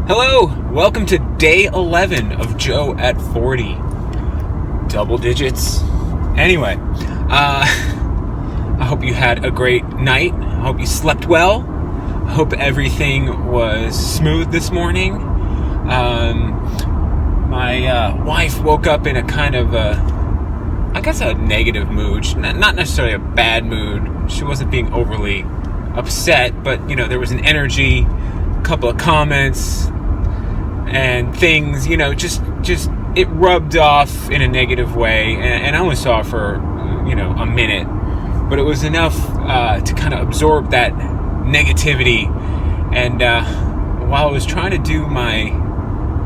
Hello, welcome to day 11 of Joe at 40. Double digits. Anyway, I hope you had a great night. I hope you slept well. I hope everything was smooth this morning. My wife woke up in a kind of a negative mood. Not necessarily a bad mood. She wasn't being overly upset, but there was an energy, a couple of comments and things, just it rubbed off in a negative way, and I only saw her for a minute, but it was enough to kind of absorb that negativity. And while I was trying to do my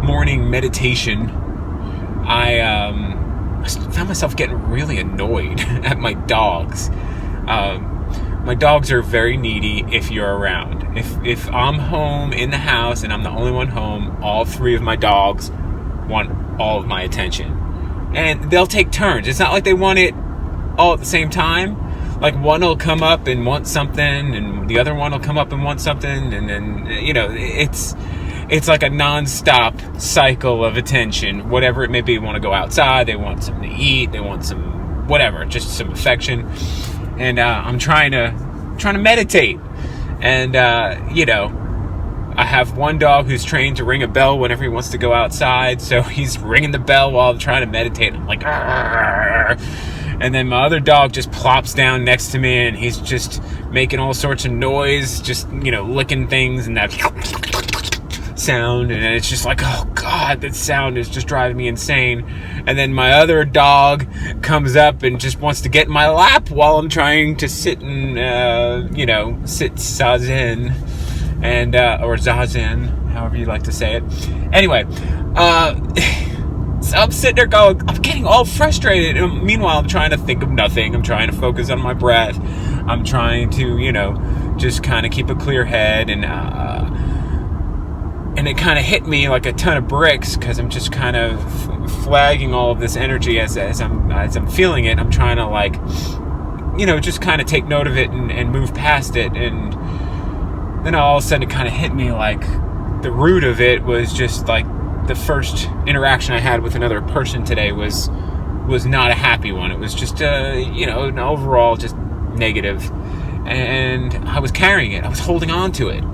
morning meditation, I found myself getting really annoyed at my dogs. My dogs are very needy if you're around. If I'm home in the house and I'm the only one home, all three of my dogs want all of my attention. And they'll take turns. It's not like they want it all at the same time. Like one will come up and want something, and the other one will come up and want something, and then it's like a non-stop cycle of attention. Whatever it may be, want to go outside, they want something to eat, they want some whatever, just some affection. And I'm trying to meditate, and I have one dog who's trained to ring a bell whenever he wants to go outside, so he's ringing the bell while I'm trying to meditate. I'm like, argh. And then my other dog just plops down next to me, and he's just making all sorts of noise, just licking things, and that sound, and it's just like, oh god, that sound is just driving me insane. And then my other dog comes up and just wants to get in my lap while I'm trying to sit and sit zazen, and or zazen, however you like to say it. Anyway, so I'm sitting there going, I'm getting all frustrated, and meanwhile I'm trying to think of nothing. I'm trying to focus on my breath. I'm trying to just kind of keep a clear head, and it kind of hit me like a ton of bricks, because I'm just kind of flagging all of this energy as I'm feeling it. I'm trying to just kind of take note of it and move past it. And then all of a sudden it kind of hit me like the root of it was just like the first interaction I had with another person today was not a happy one. It was just an overall just negative, and I was carrying it. I was holding on to it.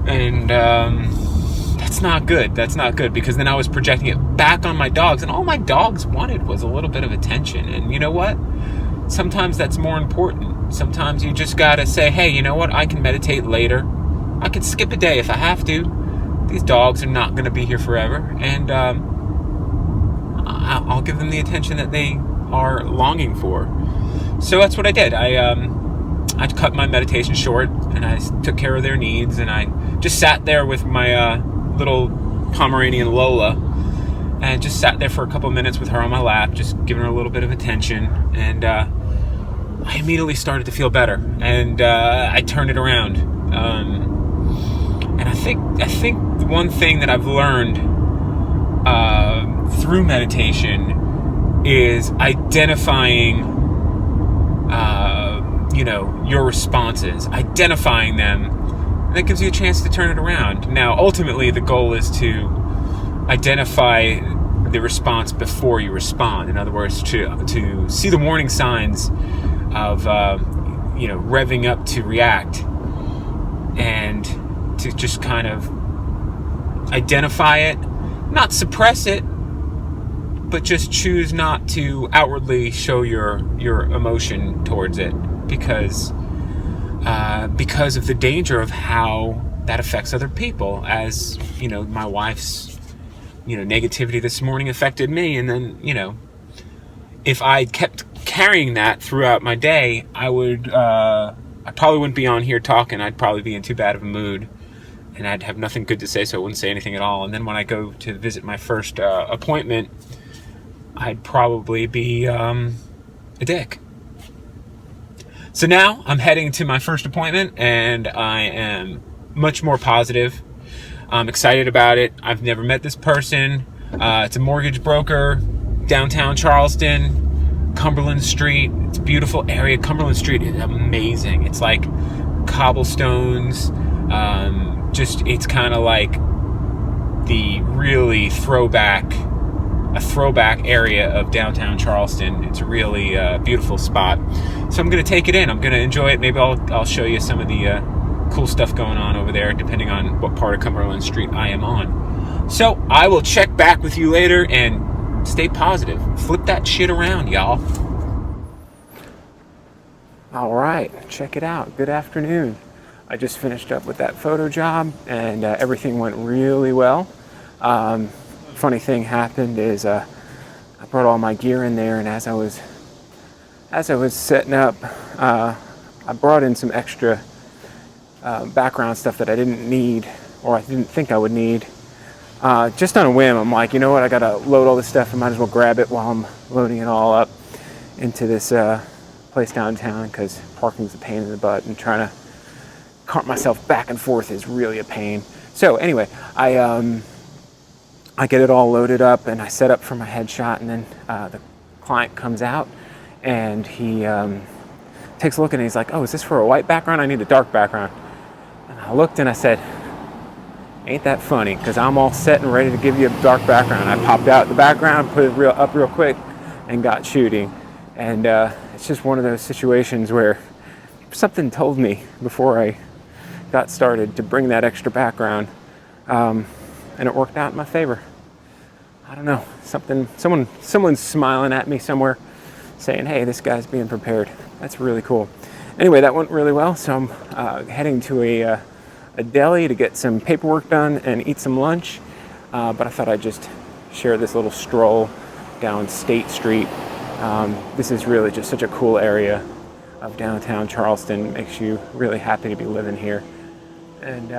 And that's not good. That's not good, because then I was projecting it back on my dogs, and all my dogs wanted was a little bit of attention. And you know what? Sometimes that's more important. Sometimes you just gotta say, hey, you know what? I can meditate later. I can skip a day if I have to. These dogs are not gonna be here forever, and I'll give them the attention that they are longing for. So that's what I did. I cut my meditation short, and I took care of their needs, and I just sat there with my little Pomeranian Lola, and just sat there for a couple minutes with her on my lap, just giving her a little bit of attention. And I immediately started to feel better, and I turned it around. And I think the one thing that I've learned through meditation is identifying your responses, identifying them. That gives you a chance to turn it around. Now, ultimately, the goal is to identify the response before you respond. In other words, to see the warning signs of revving up to react, and to just kind of identify it, not suppress it, but just choose not to outwardly show your emotion towards it, because of the danger of how that affects other people. As my wife's negativity this morning affected me, and then if I kept carrying that throughout my day, I probably wouldn't be on here talking. I'd probably be in too bad of a mood, and I'd have nothing good to say, so I wouldn't say anything at all. And then when I go to visit my first appointment, I'd probably be a dick. So now I'm heading to my first appointment, and I am much more positive. I'm excited about it. I've never met this person. It's a mortgage broker, downtown Charleston, Cumberland Street. It's a beautiful area. Cumberland Street is amazing. It's like cobblestones, it's kind of like the really throwback area of downtown Charleston. It's a really beautiful spot. So I'm going to take it in. I'm going to enjoy it. Maybe I'll show you some of the cool stuff going on over there, depending on what part of Cumberland Street I am on. So I will check back with you later, and stay positive. Flip that shit around, y'all. All right, check it out. Good afternoon. I just finished up with that photo job, and everything went really well. Funny thing happened is I brought all my gear in there, and as I was setting up, I brought in some extra background stuff that I didn't need, or I didn't think I would need. Just on a whim, I'm like, you know what? I gotta load all this stuff. I might as well grab it while I'm loading it all up into this place downtown, because parking's a pain in the butt, and trying to cart myself back and forth is really a pain. So anyway, I get it all loaded up, and I set up for my headshot, and then the client comes out, and he takes a look, and he's like, oh, is this for a white background? I need a dark background. And I looked, and I said, ain't that funny, because I'm all set and ready to give you a dark background. I popped out the background, put it real quick, and got shooting. And it's just one of those situations where something told me before I got started to bring that extra background, and it worked out in my favor. I don't know, someone's smiling at me somewhere, saying, hey, this guy's being prepared. That's really cool. Anyway, that went really well, so I'm heading to a deli to get some paperwork done and eat some lunch, but I thought I'd just share this little stroll down State Street. This is really just such a cool area of downtown Charleston. It makes you really happy to be living here. And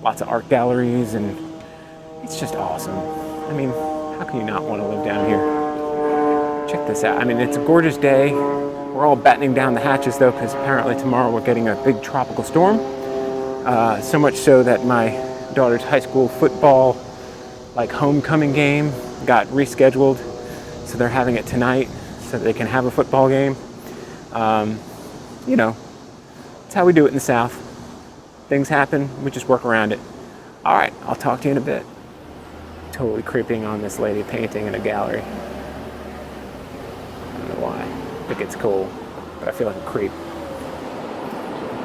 lots of art galleries, and it's just awesome. I mean, how can you not want to live down here? Check this out. I mean, it's a gorgeous day. We're all battening down the hatches, though, because apparently tomorrow we're getting a big tropical storm. So much so that my daughter's high school football, homecoming game got rescheduled. So they're having it tonight so that they can have a football game. You know, it's how we do it in the South. Things happen, we just work around it. All right, I'll talk to you in a bit. Totally creeping on this lady painting in a gallery. I don't know why. I think it's cool, but I feel like a creep.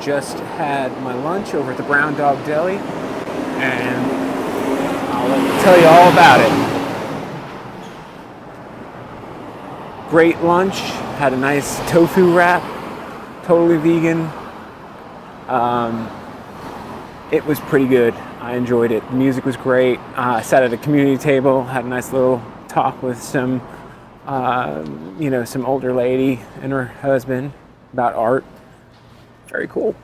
Just had my lunch over at the Brown Dog Deli, and I'll tell you all about it. Great lunch. Had a nice tofu wrap, totally vegan. It was pretty good. I enjoyed it. The music was great. I sat at a community table, had a nice little talk with some older lady and her husband about art. Very cool.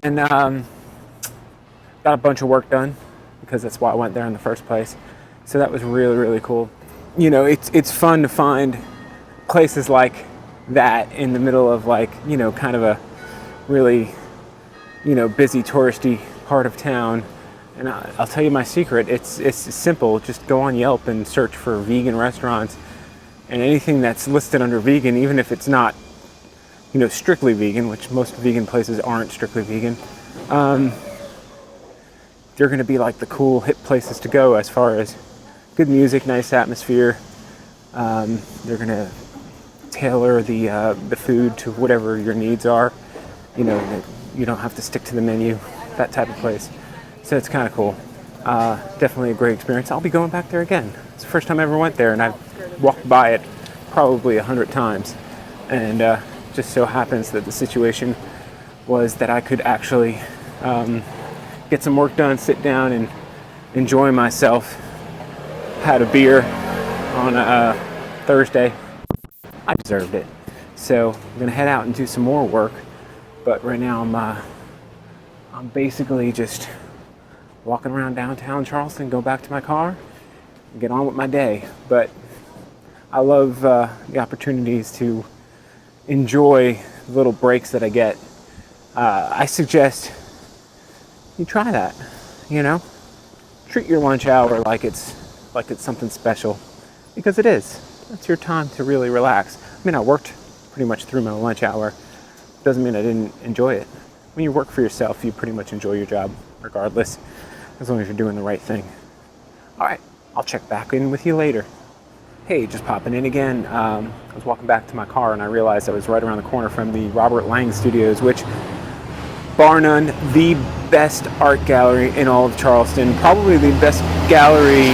And got a bunch of work done, because that's why I went there in the first place. So that was really, really cool. You know, it's fun to find places like that in the middle of kind of a really, busy touristy part of town. And I'll tell you my secret. It's simple. Just go on Yelp and search for vegan restaurants, and anything that's listed under vegan, even if it's not, strictly vegan, which most vegan places aren't strictly vegan, they're going to be like the cool hip places to go as far as good music, nice atmosphere. They're going to tailor the food to whatever your needs are. You don't have to stick to the menu, that type of place. So it's kind of cool. Definitely a great experience. I'll be going back there again. It's the first time I ever went there, and I've walked by it probably 100 times. And just so happens that the situation was that I could actually get some work done, sit down, and enjoy myself. Had a beer on Thursday. I deserved it. So I'm gonna head out and do some more work. But right now I'm basically just walking around downtown Charleston, go back to my car, and get on with my day. But I love the opportunities to enjoy the little breaks that I get. I suggest you try that. Treat your lunch hour like it's something special, because it is. That's your time to really relax. I mean, I worked pretty much through my lunch hour. Doesn't mean I didn't enjoy it. When you work for yourself, you pretty much enjoy your job, regardless, as long as you're doing the right thing. All right, I'll check back in with you later. Hey, just popping in again. I was walking back to my car and I realized I was right around the corner from the Robert Lange Studios, which, bar none, the best art gallery in all of Charleston. Probably the best gallery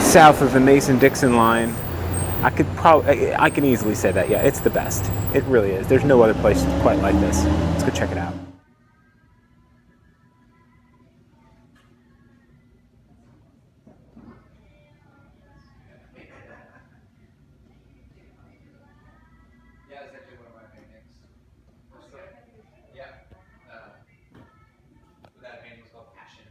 south of the Mason-Dixon line. I can easily say that. Yeah, it's the best. It really is. There's no other place quite like this. Let's go check it out. Yeah, it's actually one of my paintings. Yeah. That painting was called Passion.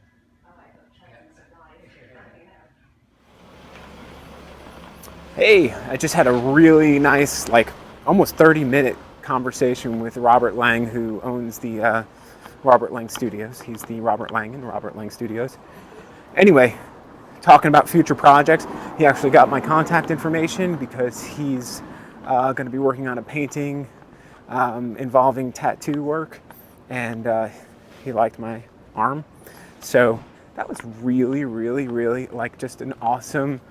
Hey, I just had a really nice, like, almost 30-minute conversation with Robert Lange, who owns the Robert Lange Studios. He's the Robert Lange in Robert Lange Studios. Anyway, talking about future projects, he actually got my contact information because he's going to be working on a painting involving tattoo work, and he liked my arm. So that was really, really, really like just an awesome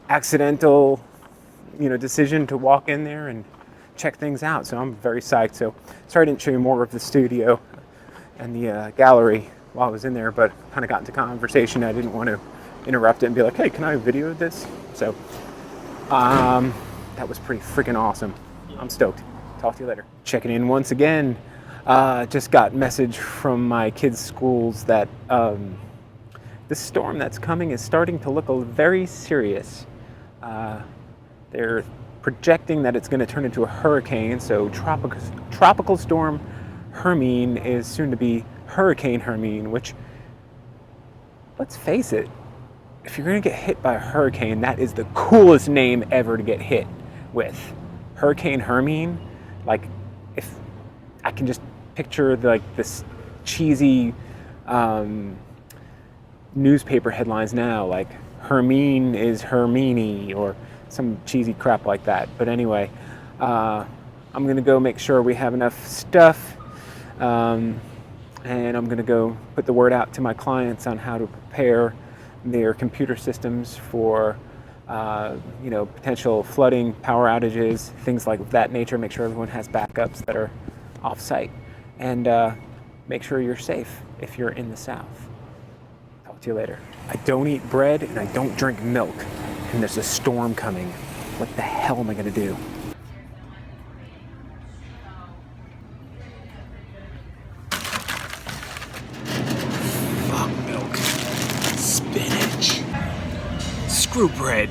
accidental, decision to walk in there and check things out. So I'm very psyched. So sorry I didn't show you more of the studio and the gallery while I was in there, but kind of got into conversation. I didn't want to interrupt it and be like, hey, can I video this? So that was pretty freaking awesome. I'm stoked. Talk to you later. Checking in once again. Just got message from my kids' schools that the storm that's coming is starting to look very serious. They're projecting that it's going to turn into a hurricane, so tropical storm Hermine is soon to be Hurricane Hermine, which, let's face it, if you're going to get hit by a hurricane, that is the coolest name ever to get hit with. Hurricane Hermine, like, if I can just picture this cheesy newspaper headlines now, like Hermine is Hermine or some cheesy crap like that. But anyway, I'm gonna go make sure we have enough stuff, and I'm gonna go put the word out to my clients on how to prepare their computer systems for potential flooding, power outages, things like that nature. Make sure everyone has backups that are off-site, and make sure you're safe if you're in the South. Talk to you later. I don't eat bread and I don't drink milk, and there's a storm coming. What the hell am I gonna do? Fuck milk. Spinach. Screw bread.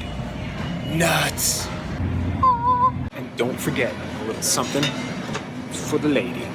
Nuts. And don't forget a little something for the lady.